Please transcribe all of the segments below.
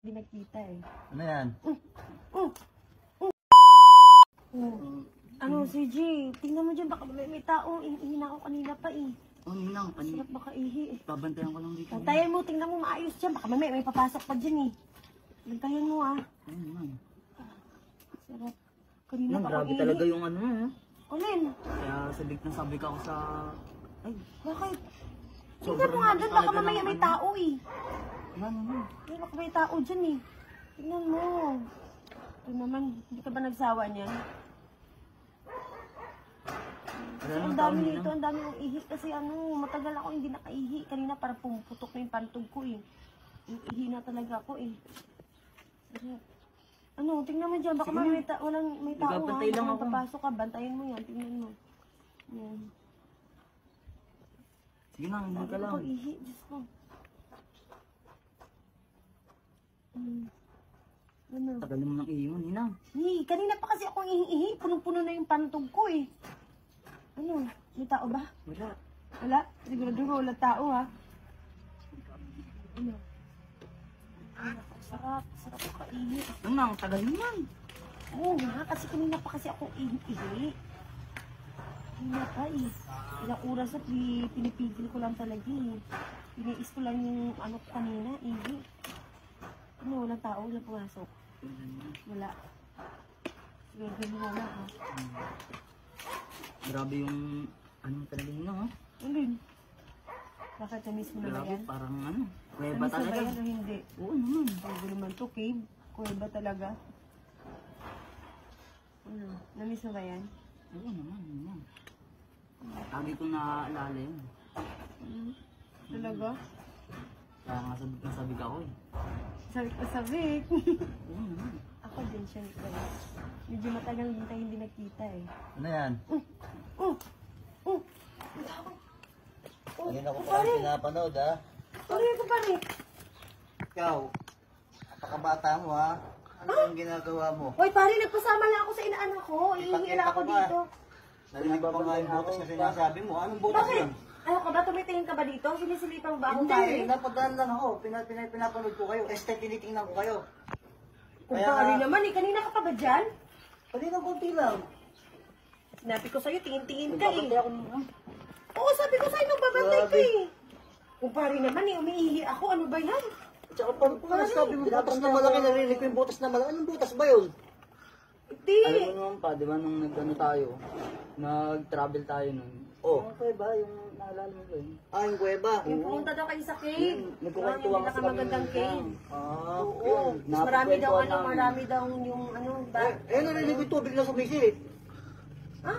Hindi nagkita eh. Ano yan? Ano, si G, tingnan mo dyan, baka may tao. Ihina ko kanina pa eh. Oh, Ninang, Sarap baka ihi eh. babantayan ko lang dito. Bantayan mo, tingnan mo maayos dyan. Baka may papasok pa dyan eh. Bantayan mo ah. Ayun naman. Sarap. Kanina Nang, pa grabe ako talaga ihi. yung ano Alin? Kaya sabik na sabik ako sa... Ay, Bakit? sobrang Tingnan mo nga dyan, baka talaga mamaya ng may ano. tao eh. Wala naman. Ay, baka may tao dyan eh. Tingnan mo. Ito naman, hindi ka ba nagsawa niyan? Wala Ang naman dami taon, nito, Ninang. ang dami kong ihi kasi ano, matagal ako hindi nakaihi. Kanina parang pumuputok na yung pantog ko eh. Ihi na talaga ako eh. Ano, tingnan mo dyan, baka Sige may tao Nagbabantay lang baka ako. papasok ka, bantayan mo yan, tingnan mo. Yan. Sige na, hindi ka lang. Ako ihi, Diyos ko. Ano? Tagal mo ng iyo, Ninang. Kanina pa kasi ako ihi, punong-puno na yung pantog ko eh. Ano, may tao ba? Wala. Wala? Sigurado wala tao ha. Ano? Sarap ako ihi. Ninang, tagal mo yan. Oo nga, kasi kanina pa kasi ako ihi. Kanina pa eh. Ilang oras at pinipigil ko lang talaga eh. Piniis ko lang yung ano ko kanina, ihi. Ano, walang tao, wala pumasok. Wala. Sigurado wala ha. Grabe yung... Ano talaga Ninang, oh. Alin? Bakit na-miss mo na ba Grabe, yan? parang ano. Kuweba Na-miss mo ba talaga. yan o hindi? Oo naman. Bago naman to, cave. Kuweba talaga. Ano? Na-miss mo ba yan? Oo naman, Ninang. Lagi ko naaalala yun. Talaga? Kaya nga sabik na sabik ako eh. Sabik pa sabik. Oo naman. Ako din, syempre. Medyo matagal din tayo hindi nakita eh. Ano yan? Kanina ko pa Pare. lang pinapanood ha. Ano yun ko pare? Ikaw, napakabata mo ha. Ano yung ginagawa mo? Hoy pare, nagpasama lang ako sa inaanak ko. Ihingi lang ako Ipakita ko ba? dito. Narinig ko nga yung butas na sinasabi mo. Anong butas Bakit? yun? Ano ka ba? Tumitingin ka ba dito? Sinisilipan mo ba ako Hindi, pare? napadaan lang ako. Pinapanood ko kayo. Tinitingnan ko kayo. Kung pare naman eh, kanina ka pa ba dyan? Kanina konti lang. Sinabi ko sa'yo, tingin-tingin ka eh. Babantay ako ng... Oo, sabi ko sa'yo, magbabantay ka eh. Kung pare naman eh, umiihi ako, ano ba yan? Tsaka parang sabi mo, butas na malaki. Narinig ko yung butas na malaki. Anong butas ba yun? Hindi. Alam mo naman pa, di ba, nung nag-travel tayo nun. Oh. Yung kuweba, yung naalala mo ba yun? Ah, yung kuweba. Yung pumunta daw kayo sa cave. Nagkukwentuhan kasi kami. Magandang cave. Ah, Oo. Mas marami daw marami daw yung narinig ko yung tubig na sumisilip. Ha?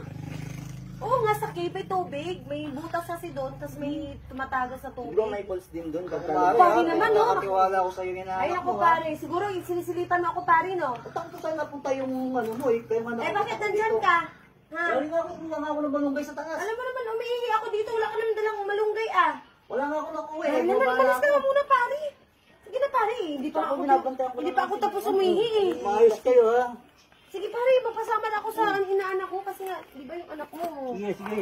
Oo nga, sa cave may tubig. May butas kasi doon, tapos may tumatagas sa tubig. Siguro may balls din doon. Pare naman, no? Nakatiwala ako sa'yo yung Ay, ako pare. Siguro sinisilipan mo ako pare, no? Ba't ko sa'yo napunta yung ano mo eh? Kaya man Eh, bakit nandyan ka? Ha? Hindi nga ako ng malunggay sa taas. Alam mo naman, umiihi ako dito. Wala ka naman dalang malunggay, ah. Wala nga ako nakuha Ay, naman, palis ka nga muna, pare. Sige na, pare. Hindi pa ako tapos umihi, eh. Maayos kayo ha. Sige, pare. Mapasama na ako sa inaanak ko kasi nga, di ba yung anak mo? Sige, sige.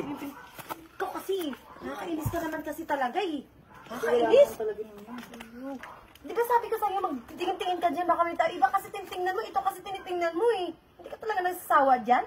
Ikaw kasi, nakakainis ka naman kasi talaga, eh. Nakakainis. Di ba sabi ko sa'yo, magtingin-tingin ka dyan, baka may tao. Iba kasi tinitingnan mo, ito kasi tinitingnan mo, eh. Hindi ka talaga nagsasawa dyan.